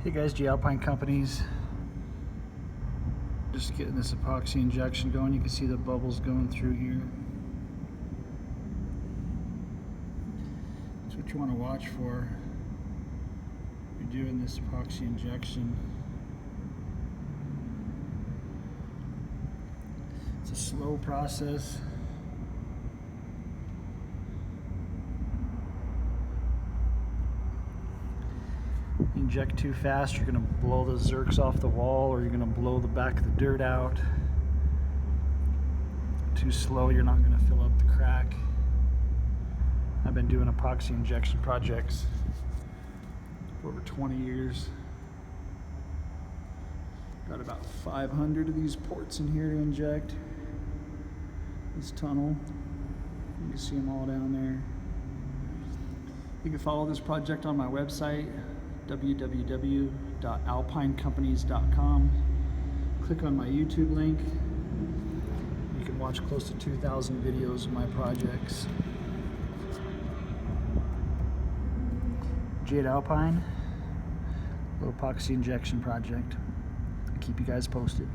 Hey guys, Alpine companies. Just getting this epoxy injection going. You can see the bubbles going through here. That's what you want to watch for. You're doing this epoxy injection. It's a slow process. Inject too fast, you're going to blow the zerks off the wall, or you're going to blow the back of the dirt out. Too slow, you're not going to fill up the crack. I've been doing epoxy injection projects for over 20 years. Got about 500 of these ports in here to inject. This tunnel, you can see them all down there. You can follow this project on my website, www.alpinecompanies.com. Click on my YouTube link. You can watch close to 2,000 videos of my projects. Jade Alpine, little epoxy injection project. I'll keep you guys posted.